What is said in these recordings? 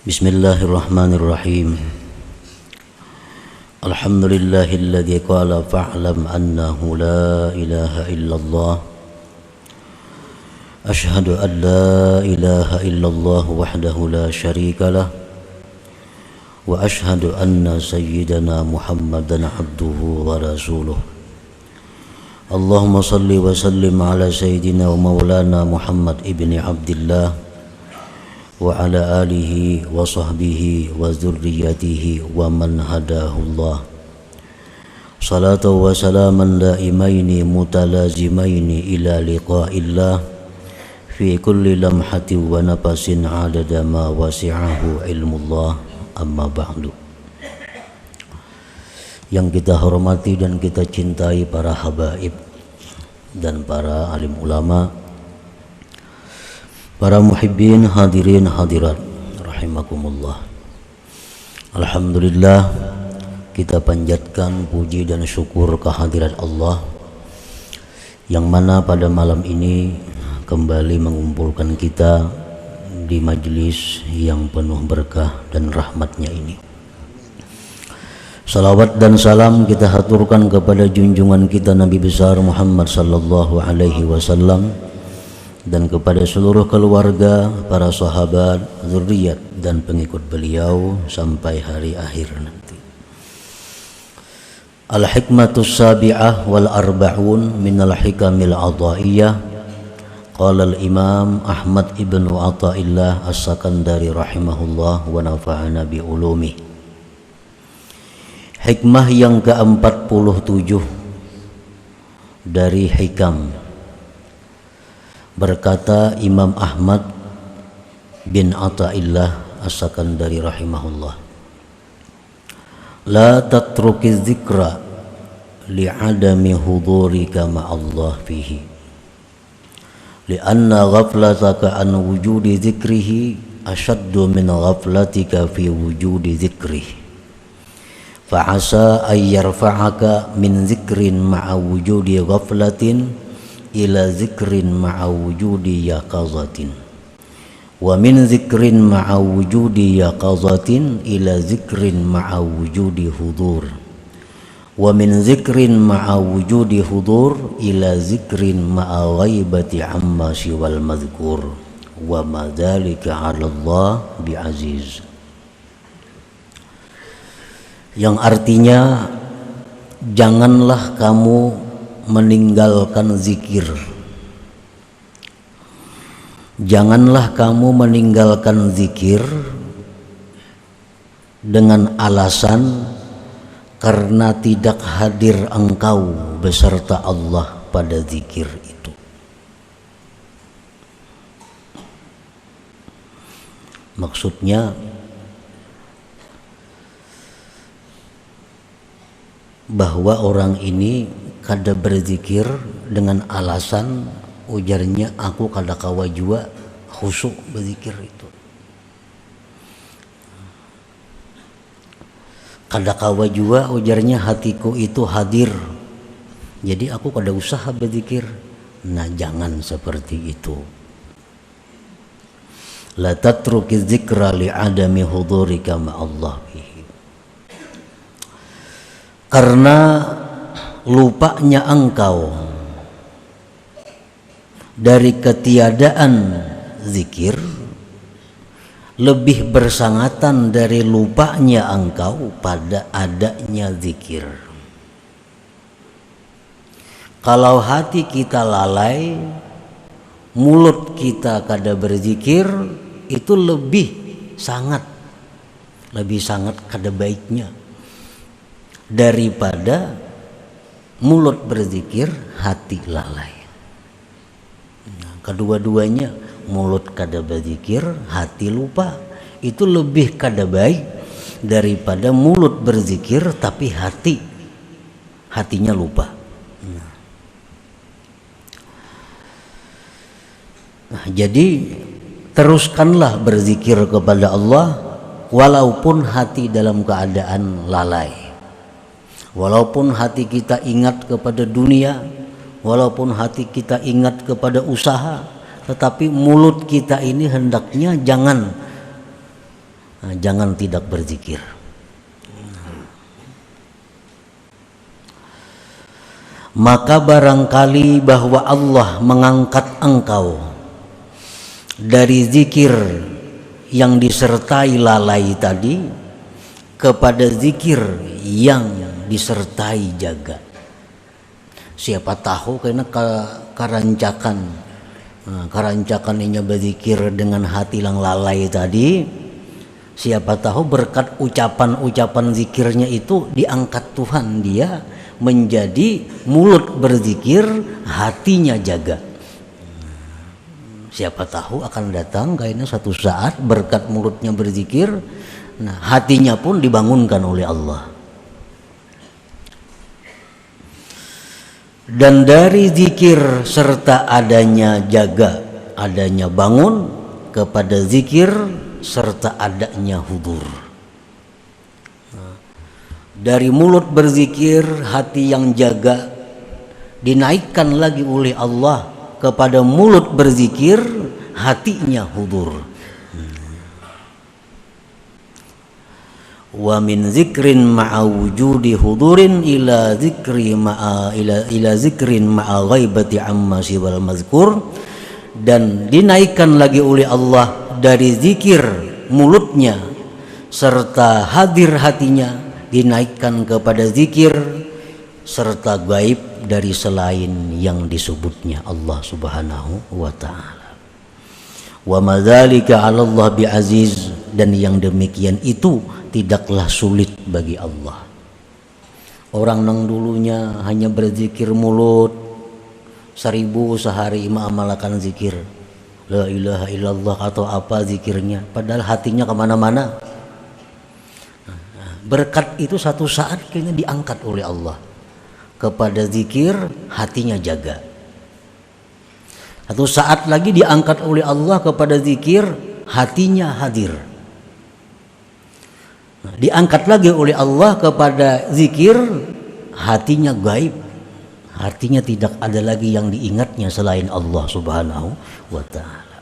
Bismillahirrahmanirrahim. Alhamdulillahilladzi qala fa'lam annahu la ilaha illallah. Ashhadu an la ilaha illallah wahdahu la syarika lah. Wa ashhadu anna sayyidana Muhammadan abduhu wa rasuluh. Allahumma salli wa sallim ala sayyidina wa maulana Muhammad ibni Abdillah wa ala alihi wa sahbihi wa zurriyatihi wa man hadahullah. Salatu wa salaman daimaini mutalazimaini ila liqa'illah fi kulli lamhati wa nafasin adada ma wasi'ahu ilmullah, amma ba'du. Yang kita hormati dan kita cintai para habaib dan para alim ulama, para muhibbin hadirin hadirat rahimakumullah. Alhamdulillah, kita panjatkan puji dan syukur kehadirat Allah yang mana pada malam ini kembali mengumpulkan kita di majlis yang penuh berkah dan rahmatnya ini. Salawat dan salam kita haturkan kepada junjungan kita Nabi besar Muhammad sallallahu alaihi wasallam dan kepada seluruh keluarga, para sahabat, zuriat dan pengikut beliau sampai hari akhir nanti. Al-hikmatus sabi'ah wal arba'un minal hikamil adha'iyah. Qala al-imam Ahmad ibn Athaillah as-Sakandari rahimahullah wa nafa'ana bi ulumi. Hikmah yang ke-47 dari hikam. Berkata Imam Ahmad bin Athaillah as-Sakandari rahimahullah, la tatruki dzikra li'adami hudurika ma'allah fihi li'anna ghaflataka an wujudi dzikrihi ashaddu min ghaflatika fi wujudi dzikrihi fa'asa ay yarfa'aka min dzikrin ma'a wujudi ghaflatin ila zikrin ma'a wujudi yaqazatin wa min zikrin ma'a wujudi yaqazatin ila zikrin ma'a wujudi hudur wa min zikrin ma'a wujudi hudur ila zikrin ma'a ghaibati amma siwal madhkur wa ma dzalika 'ala Allah bi'aziz. Yang artinya, janganlah kamu meninggalkan zikir. Janganlah kamu meninggalkan zikir dengan alasan karena tidak hadir engkau beserta Allah pada zikir itu. Maksudnya bahwa orang ini kada berzikir dengan alasan ujarnya aku kada kawa jua khusyuk berzikir itu. Kada kawa jua ujarnya hatiku itu hadir. Jadi aku kada usaha berzikir. Nah, jangan seperti itu. La tatruki dzikra li'adami hudurika ma'allah bihi. Karena lupanya engkau dari ketiadaan zikir lebih bersangatan dari lupanya engkau pada adanya zikir. Kalau hati kita lalai, mulut kita kada berzikir, itu lebih sangat kada baiknya daripada mulut berzikir, hati lalai. Nah, kedua-duanya, mulut kada berzikir, hati lupa, itu lebih kada baik daripada mulut berzikir tapi hatinya lupa. Nah, jadi teruskanlah berzikir kepada Allah walaupun hati dalam keadaan lalai. Walaupun hati kita ingat kepada dunia, walaupun hati kita ingat kepada usaha, tetapi mulut kita ini hendaknya jangan jangan tidak berzikir. Maka barangkali bahwa Allah mengangkat engkau dari zikir yang disertai lalai tadi kepada zikir yang disertai jaga. Siapa tahu karena karancakan ini berzikir dengan hati yang lalai tadi, siapa tahu berkat ucapan-ucapan zikirnya itu diangkat Tuhan, dia menjadi mulut berzikir, hatinya jaga. Siapa tahu akan datang kayaknya suatu saat berkat mulutnya berzikir, nah hatinya pun dibangunkan oleh Allah. Dan dari zikir serta adanya jaga, adanya bangun kepada zikir serta adanya hudur. Dari mulut berzikir, hati yang jaga, dinaikkan lagi oleh Allah kepada mulut berzikir, hatinya hudur. Wa min zikrin ma'a wujudi hudurin ila zikrin ma'a ghaibati amma siwal mazkur. Dan dinaikkan lagi oleh Allah dari zikir mulutnya serta hadir hatinya, dinaikkan kepada zikir serta gaib dari selain yang disebutnya Allah Subhanahu wa ta'ala. Wa madzalika 'ala Allah bi'aziz, dan yang demikian itu tidaklah sulit bagi Allah. Orang nang dulunya hanya berzikir mulut 1000 sehari mengamalkan zikir la ilaha illallah atau apa zikirnya, padahal hatinya kemana-mana. Berkat itu satu saat kayaknya diangkat oleh Allah kepada zikir, hatinya jaga. Satu saat lagi diangkat oleh Allah kepada zikir, hatinya hadir. Diangkat lagi oleh Allah kepada zikir, hatinya gaib, artinya tidak ada lagi yang diingatnya selain Allah Subhanahu wa ta'ala.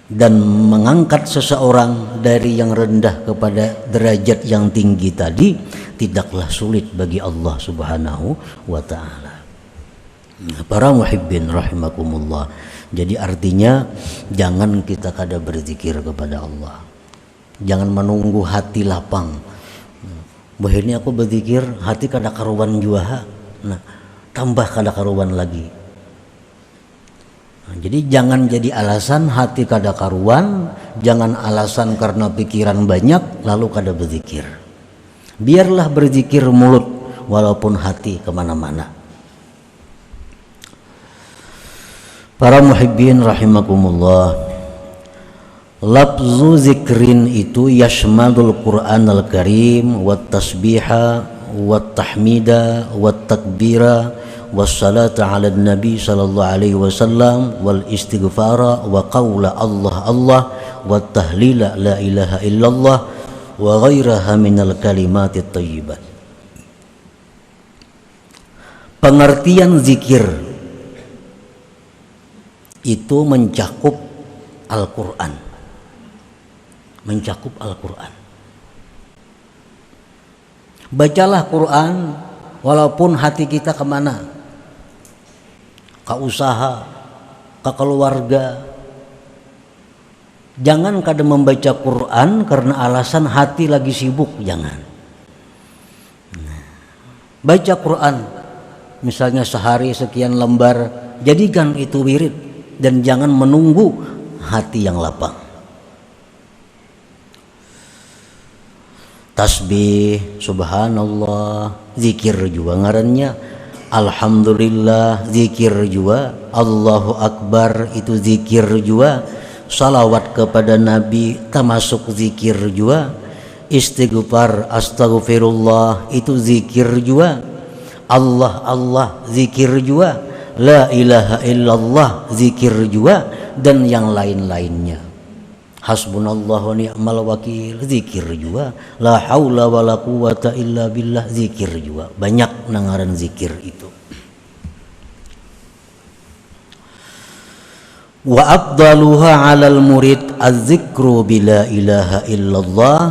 Dan mengangkat seseorang dari yang rendah kepada derajat yang tinggi tadi tidaklah sulit bagi Allah Subhanahu wa ta'ala. Para muhibbin rahimakumullah, jadi artinya jangan kita kada berzikir kepada Allah, jangan menunggu hati lapang. Bahirnya aku berzikir hati kada karuan jua, nah tambah kada karuan lagi. Nah, jadi jangan jadi alasan hati kada karuan, jangan alasan karena pikiran banyak lalu kada berzikir. Biarlah berzikir mulut walaupun hati kemana-mana. Para muhibbin rahimakumullah, lafzu zikrin itu yashmalul Qur'an al-Karim wat tasbiha wat tahmida wat takbira wassalatu ala nabi sallallahu alaihi wasallam wal istighfara wa qawla Allah Allah wa tahlila la ilaha illallah wa ghairaha minal kalimatit thayyibat. Pengertian zikir itu mencakup Al-Quran, mencakup Al-Quran. Bacalah Quran walaupun hati kita kemana, ke usaha, ke keluarga. Jangan kadang membaca Quran karena alasan hati lagi sibuk, jangan. Baca Quran misalnya sehari sekian lembar, jadikan itu wirid dan jangan menunggu hati yang lapang. Tasbih, subhanallah, zikir juga ngarannya. Alhamdulillah, zikir juga. Allahu Akbar, itu zikir juga. Salawat kepada Nabi termasuk zikir juga. Istighfar, astaghfirullah, itu zikir juga. Allah Allah, zikir juga. La ilaha illallah, zikir juga. Dan yang lain-lainnya. Hasbunallahu ni'mal wakil, zikir juga. La haula wala quwata illa billah, zikir juga. Banyak nangaran zikir itu. Wa afdaluha 'alal murid az-zikru bila ilaha illallah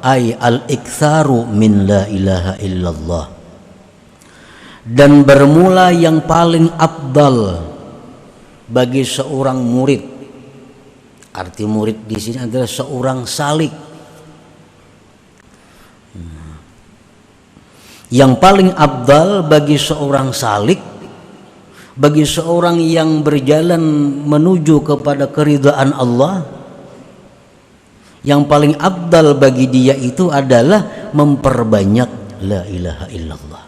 ay al-iktsaru min la ilaha illallah. Dan bermula yang paling afdal bagi seorang murid. Arti murid di sini adalah seorang salik. Yang paling afdal bagi seorang salik, bagi seorang yang berjalan menuju kepada keridhaan Allah, yang paling afdal bagi dia itu adalah memperbanyak la ilaha illallah.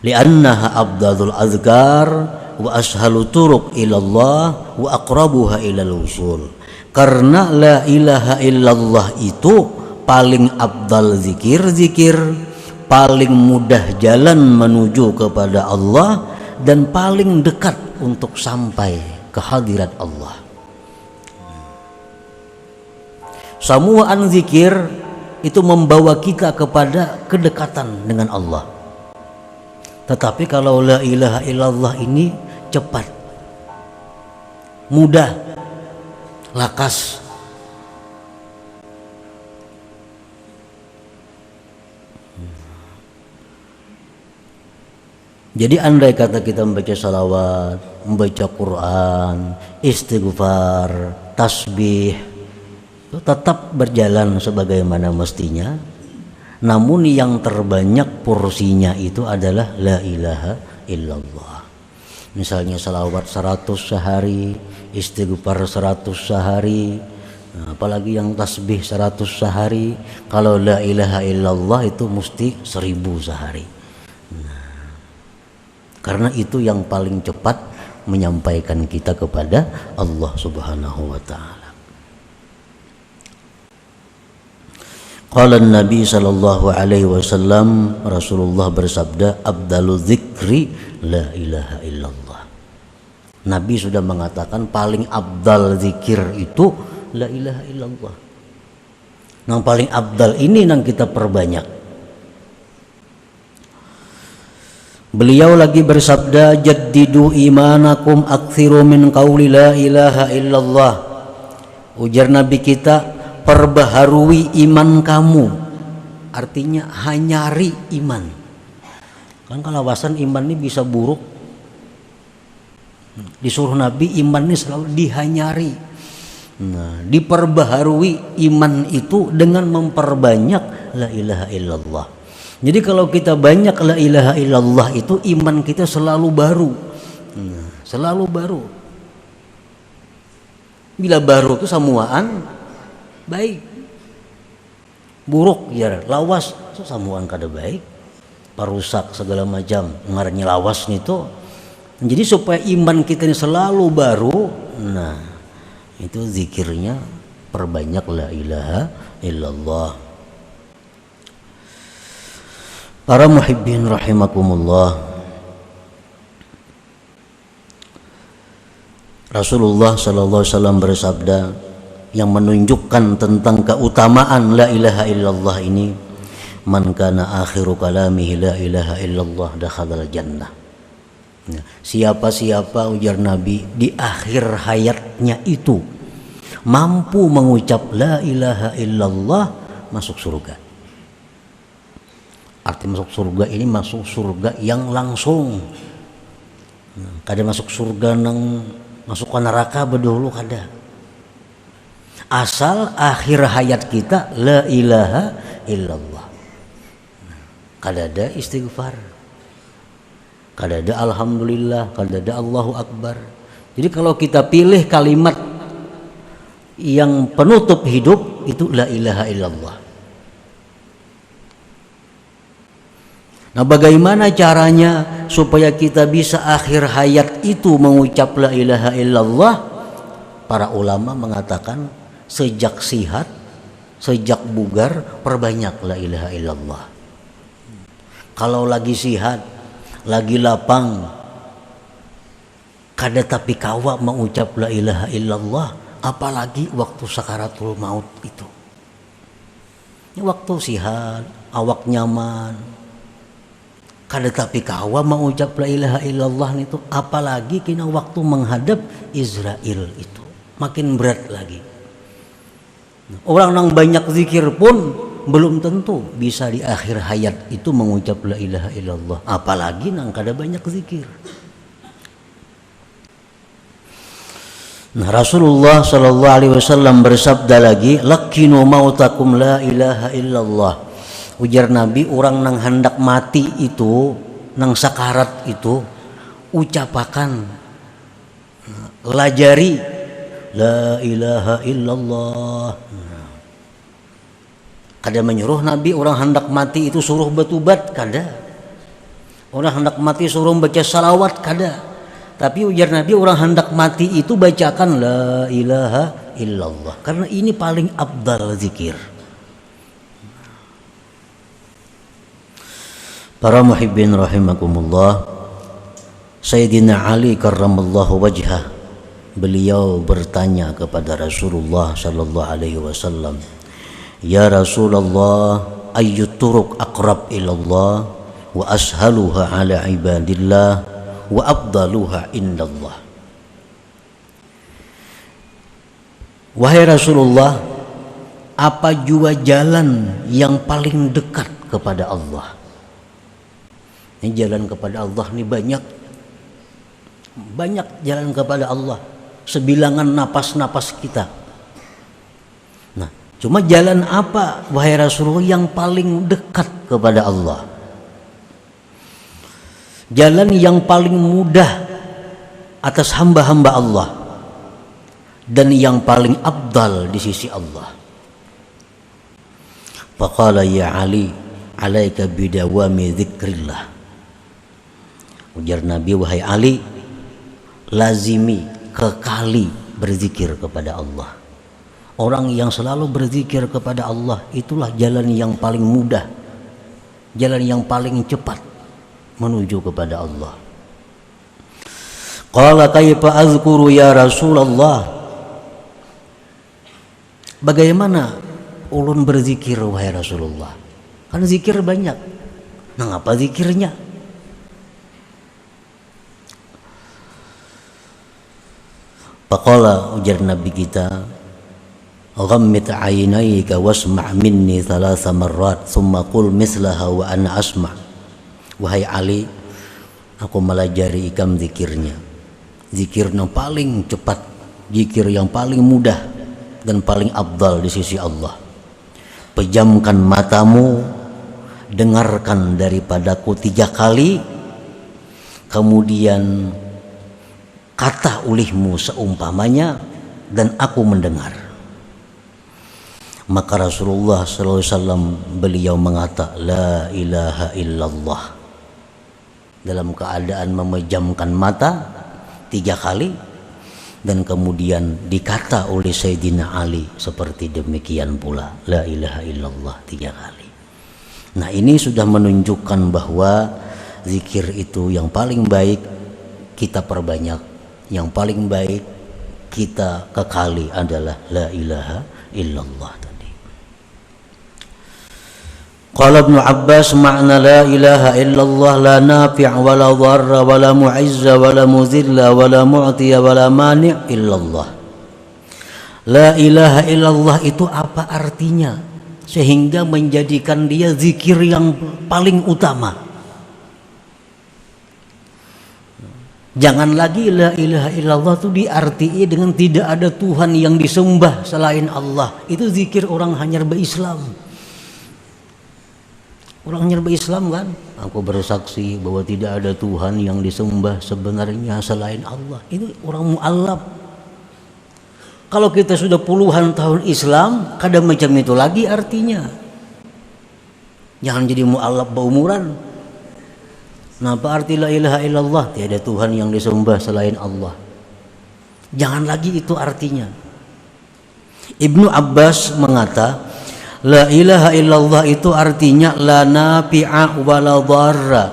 Li'annaha afdalul azkar wa ashalu turuq ilallah wa aqrabuha ilal usul. Karena la ilaha illallah itu paling afdal zikir-zikir, paling mudah jalan menuju kepada Allah, dan paling dekat untuk sampai ke hadirat Allah. Samuan zikir itu membawa kita kepada kedekatan dengan Allah. Tetapi kalau la ilaha illallah ini cepat, mudah, lakas. Jadi andai kata kita membaca salawat, membaca Quran, istighfar, tasbih, itu tetap berjalan sebagaimana mestinya. Namun yang terbanyak porsinya itu adalah la ilaha illallah. Misalnya salawat 100 sehari, istighfar 100 sehari, apalagi yang tasbih 100 sehari. Kalau la ilaha illallah itu mesti 1000 sehari. Karena itu yang paling cepat menyampaikan kita kepada Allah Subhanahu wa taala. Qala Nabi sallallahu alaihi wasallam, Rasulullah bersabda, "Abdalu dzikri la ilaha illallah." Nabi sudah mengatakan paling abdal zikir itu la ilaha illallah. Yang paling abdal ini yang kita perbanyak. Beliau lagi bersabda, "Jaddidu imanakum aktsiru min qauli la ilaha illallah." Ujar Nabi kita, perbaharui iman kamu. Artinya hanyari iman. Kan kalau wawasan iman ini bisa buruk. Disuruh Nabi iman ini selalu dihanyari. Nah, diperbaharui iman itu dengan memperbanyak la ilaha illallah. Jadi kalau kita banyak la ilaha illallah itu iman kita selalu baru. Selalu baru. Bila baru itu samuaan baik. Buruk ya lawas itu samuaan kada baik. Parusak segala macam ngarannya lawas itu. Jadi supaya iman kita ini selalu baru, nah itu zikirnya perbanyak la ilaha illallah. Para muhibbin rahimakumullah, Rasulullah sallallahu alaihi wasallam bersabda yang menunjukkan tentang keutamaan la ilaha illallah ini, man kana akhiru kalamihi la ilaha illallah dakhalal jannah. Siapa-siapa, ujar Nabi, di akhir hayatnya itu mampu mengucap la ilaha illallah, masuk surga. Arti masuk surga ini masuk surga yang langsung. Kada masuk surga nang masuk ke neraka bedulu kada. Asal akhir hayat kita la ilaha illallah. Kada ada istighfar, kada ada alhamdulillah, kada ada Allahu akbar. Jadi kalau kita pilih kalimat yang penutup hidup itu la ilaha illallah. Nah, bagaimana caranya supaya kita bisa akhir hayat itu mengucap la ilaha illallah? Para ulama mengatakan sejak sihat, sejak bugar perbanyak la ilaha illallah. Kalau lagi sihat, lagi lapang, kada tapi kawa mengucap la ilaha illallah, apalagi waktu sakaratul maut itu. Ini waktu sihat, awak nyaman, Kada tapi kawa mau ucap la ilaha illallah itu, apalagi kena waktu menghadap Israel itu makin berat lagi. Orang yang banyak zikir pun belum tentu bisa di akhir hayat itu mengucap la ilaha illallah, apalagi nang kada banyak zikir. Nah, Rasulullah sallallahu alaihi wasallam bersabda lagi, "Lakinu mautakum la ilaha illallah." Ujar Nabi, orang nang hendak mati itu, nang sakarat itu, ucapakan, lajari la ilaha illallah. Kada menyuruh Nabi orang hendak mati itu suruh bertobat, kada. Orang hendak mati suruh baca salawat, kada. Tapi ujar Nabi, orang hendak mati itu bacakan la ilaha illallah, karena ini paling afdal zikir. Para muhibbin rahimakumullah, Sayyidina Ali karramallahu wajhah, beliau bertanya kepada Rasulullah sallallahu alaihi wasallam, "Ya Rasulullah, ayyut turuq aqrab ilallah wa ashaluha ala ibadillah wa afdaluha indallah." Wahai Rasulullah, apa jua jalan yang paling dekat kepada Allah? Ini jalan kepada Allah ini banyak jalan kepada Allah, sebilangan napas-napas kita. Nah, cuma jalan apa wahai Rasulullah yang paling dekat kepada Allah? Jalan yang paling mudah atas hamba-hamba Allah dan yang paling afdal di sisi Allah. Faqala ya Ali, alaika bidawami dzikrillah. Ujar Nabi, wahai Ali, lazimi, kekali berzikir kepada Allah. Orang yang selalu berzikir kepada Allah, itulah jalan yang paling mudah, jalan yang paling cepat menuju kepada Allah. Qala kaifa azkuru ya Rasulullah? Bagaimana ulun berzikir wahai Rasulullah? Kan zikir banyak. Nah, apa zikirnya? Faqala, ujar Nabi kita, ghammit aynayka wasma' minni thalatha marrat thumma qul mislaha wa ana asma'. Wahai Ali, aku melajari ikam zikirnya, zikir yang paling cepat, zikir yang paling mudah dan paling afdal di sisi Allah. Pejamkan matamu, dengarkan daripadaku 3 kali, kemudian kata ulihmu seumpamanya, dan aku mendengar. Maka Rasulullah sallallahu alaihi wasallam beliau mengata la ilaha illallah dalam keadaan memejamkan mata 3 kali, dan kemudian dikata oleh Sayyidina Ali seperti demikian pula, la ilaha illallah 3 kali. Nah, ini sudah menunjukkan bahwa zikir itu yang paling baik kita perbanyak, yang paling baik kita kekali adalah la ilaha illallah tadi. Qala Ibnu Abbas, makna la ilaha illallah la nafi' wa la dharra wa la mu'izza wa la muzilla wa la mu'tiya wa la mani' illallah. La ilaha illallah itu apa artinya sehingga menjadikan dia zikir yang paling utama? Jangan lagi la ilaha illallah itu diartii dengan tidak ada Tuhan yang disembah selain Allah. Itu zikir orang hanya berislam. Orang hanya berislam kan, aku bersaksi bahwa tidak ada Tuhan yang disembah sebenarnya selain Allah. Ini orang mu'allaf. Kalau kita sudah puluhan tahun Islam, kadang macam itu lagi artinya. Jangan jadi mu'allaf berumuran. Nah, apa arti la ilaha illallah? Tiada Tuhan yang disembah selain Allah. Jangan lagi itu artinya. Ibnu Abbas mengata, la ilaha illallah itu artinya la nafi'a wa la dharra.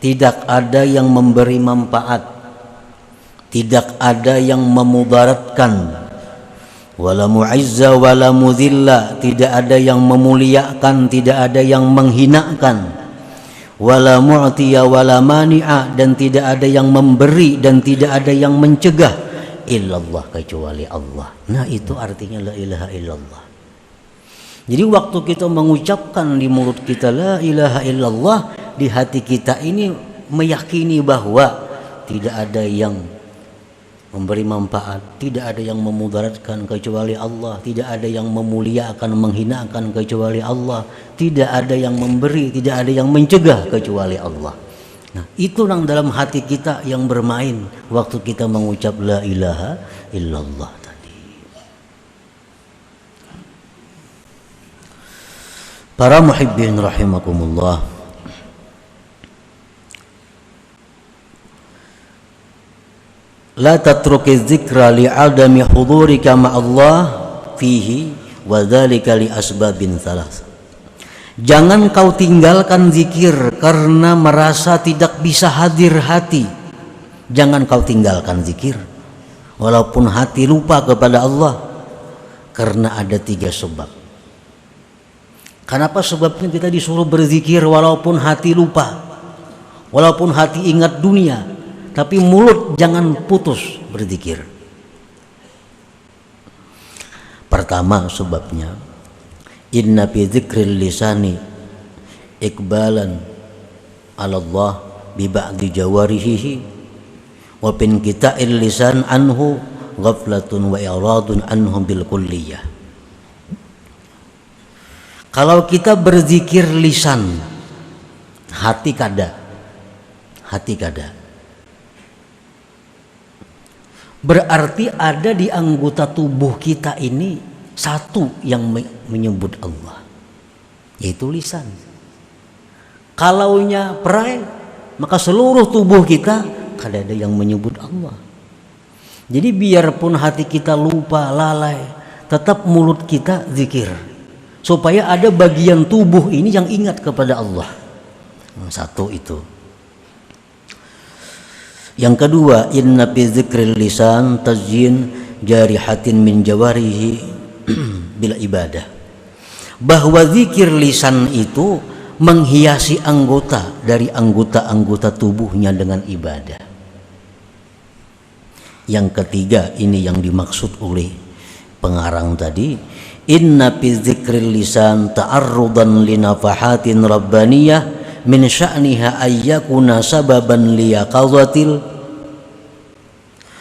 Tidak ada yang memberi manfaat, tidak ada yang memudaratkan. Wala mu'izza wala mudhilla, tidak ada yang memuliakan, tidak ada yang menghinakan. wala mu'tiya wala mani'a, dan tidak ada yang memberi dan tidak ada yang mencegah illallah, kecuali Allah. Nah, itu artinya la ilaha illallah. Jadi waktu kita mengucapkan di mulut kita la ilaha illallah, di hati kita ini meyakini bahwa tidak ada yang memberi manfaat, tidak ada yang memudaratkan kecuali Allah, tidak ada yang memuliakan, menghinakan kecuali Allah, tidak ada yang memberi, tidak ada yang mencegah kecuali Allah. Nah, itu yang dalam hati kita yang bermain waktu kita mengucap la ilaha illallah tadi. Para muhibbin rahimakumullah, la tatruki dzikra li'adami hudurika ma'allah fihi wa dzalika li asbabin thalath. Jangan kau tinggalkan zikir karena merasa tidak bisa hadir hati. Jangan kau tinggalkan zikir walaupun hati lupa kepada Allah, karena ada 3 sebab. Kenapa sebabnya kita disuruh berzikir walaupun hati lupa, walaupun hati ingat dunia, tapi mulut jangan putus berzikir. Pertama sebabnya, inna fi dzikril lisani iqbalan 'ala Allah bi ba'di jawarihi wa bin qita'il lisan anhu ghaflatun wa iradun anhum bil kulliyah. Kalau kita berzikir lisan, hati kada, berarti ada di anggota tubuh kita ini satu yang menyebut Allah, yaitu lisan. Kalaunya perai, maka seluruh tubuh kita kada ada yang menyebut Allah. Jadi biarpun hati kita lupa, lalai, tetap mulut kita zikir, supaya ada bagian tubuh ini yang ingat kepada Allah. Satu itu. Yang kedua, inna fi dzikril lisan tazyin jarihatin min jawarihi bila ibadah. Bahwa zikir lisan itu menghiasi anggota dari anggota-anggota tubuhnya dengan ibadah. Yang ketiga, ini yang dimaksud oleh pengarang tadi, inna fi dzikril lisan ta'arrudan li nafahatin rabbaniyah min sya'niha ayyakuna sababan liyaqadhatil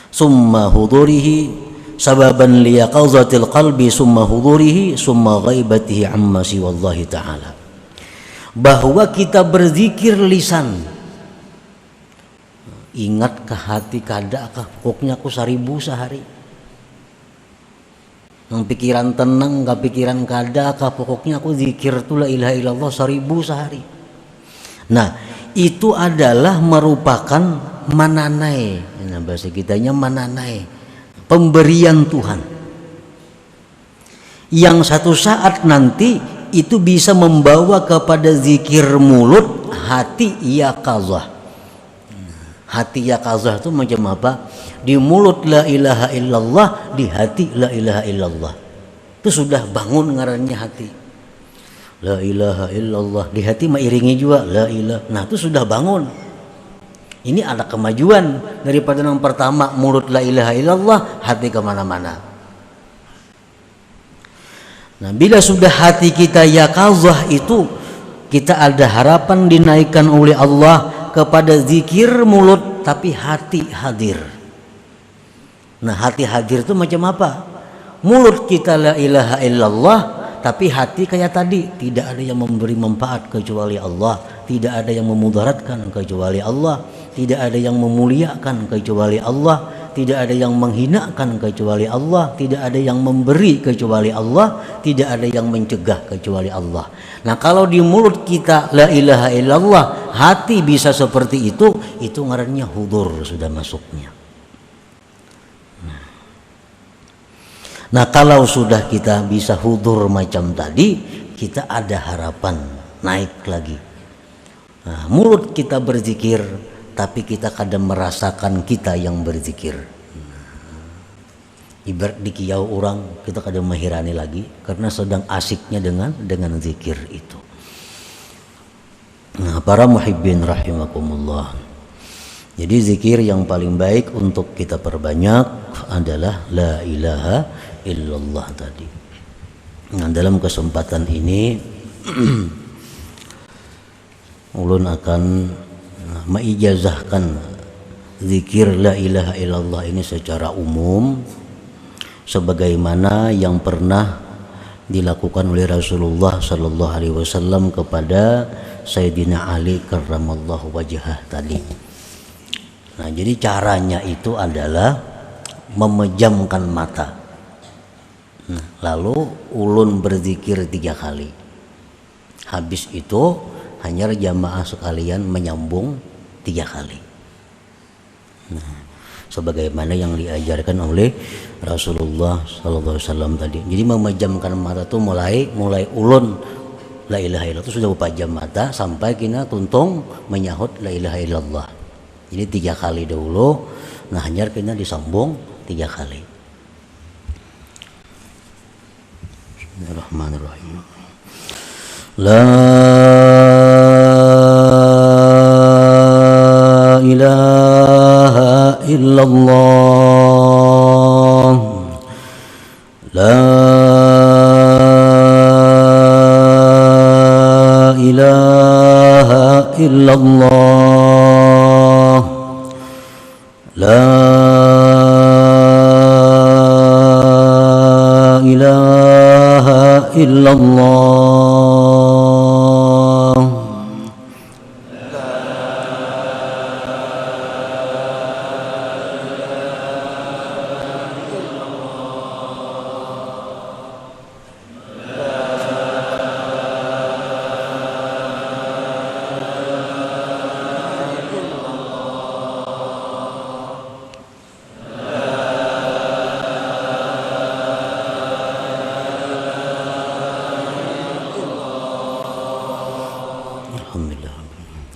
summa hudurihi sababan liyaqadhatil qalbi summa hudurihi summa ghaibatihi amma siwallahi ta'ala. Bahwa kita berzikir lisan, ingat ke hati kada kah pokoknya aku 1000 sehari, yang pikiran tenang gak pikiran kada kah pokoknya aku zikir tu la ilaha illallah 1000 sehari. Nah, itu adalah merupakan mananai, nah, bahasa kitanya mananai, pemberian Tuhan, yang satu saat nanti itu bisa membawa kepada zikir mulut, hati yaqazah. Hati yaqazah itu macam apa? Di mulut la ilaha illallah, di hati la ilaha illallah. Itu sudah bangun ngarannya hati. La ilaha illallah, di hati mengiringi juga la ilaha. Nah, itu sudah bangun. Ini ada kemajuan daripada yang pertama, mulut la ilaha illallah, hati kemana-mana. Nah, bila sudah hati kita yaqazah itu, kita ada harapan dinaikkan oleh Allah kepada zikir mulut tapi hati hadir. Nah, hati hadir itu macam apa? Mulut kita la ilaha illallah, tapi hati kayak tadi, tidak ada yang memberi manfaat kecuali Allah, tidak ada yang memudaratkan kecuali Allah, tidak ada yang memuliakan kecuali Allah, tidak ada yang menghinakan kecuali Allah, tidak ada yang memberi kecuali Allah, tidak ada yang mencegah kecuali Allah. Nah, kalau di mulut kita la ilaha illallah, hati bisa seperti itu ngarannya hudur, sudah masuknya. Nah, kalau sudah kita bisa hudur macam tadi, kita ada harapan naik lagi. Nah, mulut kita berzikir, tapi kita kadang merasakan kita yang berzikir. Ibarat di kiau orang, kita kadang menghirani lagi karena sedang asiknya dengan zikir itu. Nah, para muhibbin rahimakumullah. Jadi zikir yang paling baik untuk kita perbanyak adalah la ilaha illallah tadi. Nah, dalam kesempatan ini ulun akan meijazahkan zikir la ilaha illallah ini secara umum sebagaimana yang pernah dilakukan oleh Rasulullah sallallahu alaihi wasallam kepada Sayyidina Ali karramallahu wajhah tadi. Nah, jadi caranya itu adalah memejamkan mata. Nah, lalu ulun berzikir 3 kali. Habis itu hanya jamaah sekalian menyambung 3 kali. Nah, sebagaimana yang diajarkan oleh Rasulullah sallallahu alaihi wasallam tadi. Jadi memejamkan mata itu mulai ulun la ilaha illallah itu sudah pejam mata sampai kina tuntung menyahut la ilaha illallah. Jadi 3 kali dahulu, nah hanya kena disambung 3 kali. Bismillahirrahmanirrahim. La ilaha illallah. La ilaha illallah. La ilaha illallah.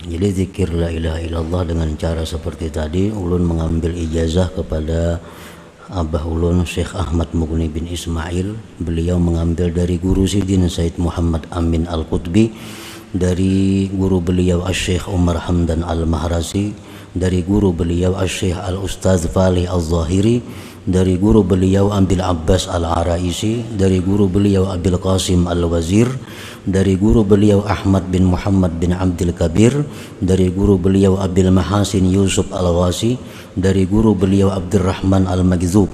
Jadi zikir la ilaha illallah dengan cara seperti tadi ulun mengambil ijazah kepada Abah ulun Syekh Ahmad Mughni bin Ismail. Beliau mengambil dari guru Sidin Said Muhammad Amin Al-Qutbi, dari guru beliau Asy-Syaikh Umar Hamdan Al-Mahrasi, dari guru beliau Asy-Syaikh Al-Ustaz Fali Al-Zahiri, dari guru beliau Abil Abbas Al-Araisi, dari guru beliau Abil Qasim Al-Wazir, dari guru beliau Ahmad bin Muhammad bin Abdul Kabir, dari guru beliau Abil Mahasin Yusuf Al-Wasi, dari guru beliau Abdurrahman Al-Magzub,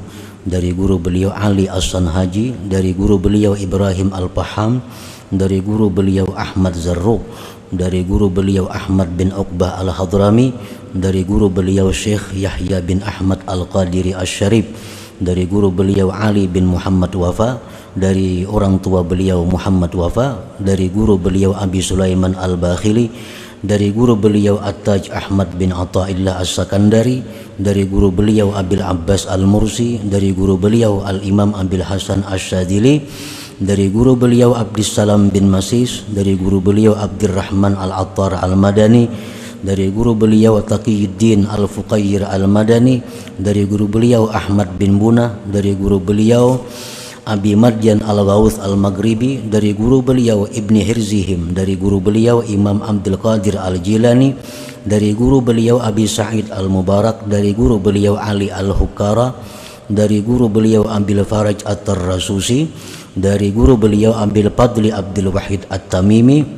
dari guru beliau Ali As-Sanhaji, dari guru beliau Ibrahim Al-Paham, dari guru beliau Ahmad Zarruq, dari guru beliau Ahmad bin Uqbah Al-Hadrami, dari guru beliau Syekh Yahya bin Ahmad Al-Qadiri Asy-Syarif, dari guru beliau Ali bin Muhammad Wafa, dari orang tua beliau Muhammad Wafa, dari guru beliau Abi Sulaiman Al-Bakhili, dari guru beliau At-Taj Ahmad bin Athaillah As-Sakandari, dari guru beliau Abil Abbas Al-Mursi, dari guru beliau Al-Imam Abil Hasan Asy-Syadzili, dari guru beliau Abdissalam bin Masis, dari guru beliau Abdurrahman Al-Attar Al-Madani, dari guru beliau Taqiyuddin Al-Fuqayyir Al-Madani, dari guru beliau Ahmad bin Bunah, dari guru beliau Abi Marjan Al-Ghawth Al-Maghribi, dari guru beliau Ibni Hirzihim, dari guru beliau Imam Abdul Qadir Al-Jilani, dari guru beliau Abi Sa'id Al-Mubarak, dari guru beliau Ali Al-Hukara, dari guru beliau Abil Faraj At-Tarrasusi, dari guru beliau Abil Fadli Abdul Wahid At-Tamimi,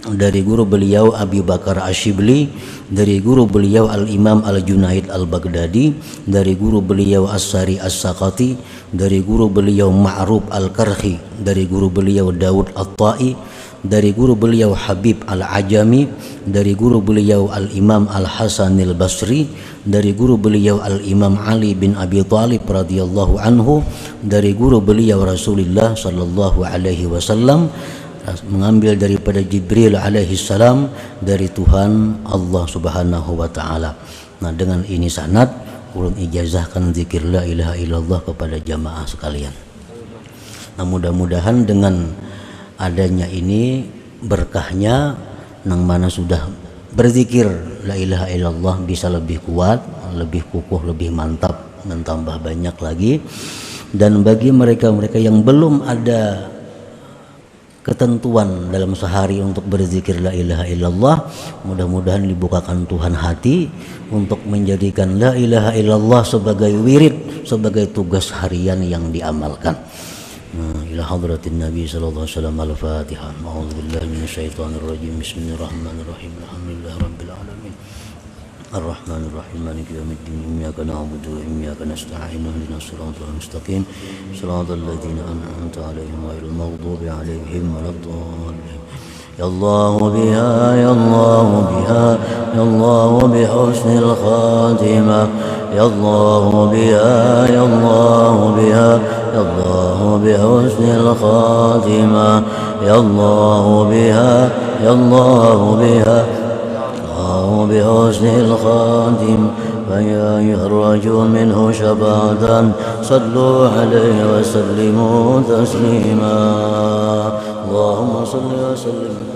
dari guru beliau Abi Bakar Asyibli, dari guru beliau Al-Imam Al-Junaid Al-Baghdadi, dari guru beliau As-Sari As-Saqati, dari guru beliau Ma'ruf Al-Karhi, dari guru beliau Daud At-Ta'i, dari guru beliau Habib Al-Ajami, dari guru beliau Al-Imam Al-Hasan Al-Basri, dari guru beliau Al-Imam Ali bin Abi Thalib radhiyallahu anhu, dari guru beliau Rasulullah sallallahu alaihi wasallam, mengambil daripada Jibril alaihi salam, dari Tuhan Allah Subhanahu wa taala. Nah, dengan ini sanad ulun ijazahkan zikir la ilaha illallah kepada jamaah sekalian. Nah, mudah-mudahan dengan adanya ini berkahnya nang mana sudah berzikir la ilaha illallah bisa lebih kuat, lebih kukuh, lebih mantap, dan tambah banyak lagi. Dan bagi mereka-mereka yang belum ada ketentuan dalam sehari untuk berzikir la ilaha illallah. Mudah-mudahan dibukakan Tuhan hati untuk menjadikan la ilaha illallah sebagai wirid, sebagai tugas harian yang diamalkan. Ila hadratin Nabi sallallahu alaihi wasallam. Al-Fatihah. A'udzubillahi minasyaitonir rajim. Bismillahirrahmanirrahim. Alhamdulillahi rabbil alamin. Ar-Rahmanir Rahim. Maliki yaumiddin. Iyyaka na'budu wa iyyaka nasta'in. Ihdinas siratal mustaqim. Siratal ladzina an'amta 'alaihim ghairil maghdubi 'alaihim waladdallin. Ya Allah biha, ya Allah biha, ya Allah bihusnil khatimah. Ya Allah biha, ya Allah biha, ya Allah bihusnil khatimah. Ya Allah biha, ya Allah biha, بحسن الخاتم. فيا يخرج منه شفاعة صلوا عليه وسلموا تسليما. اللهم صل وسلم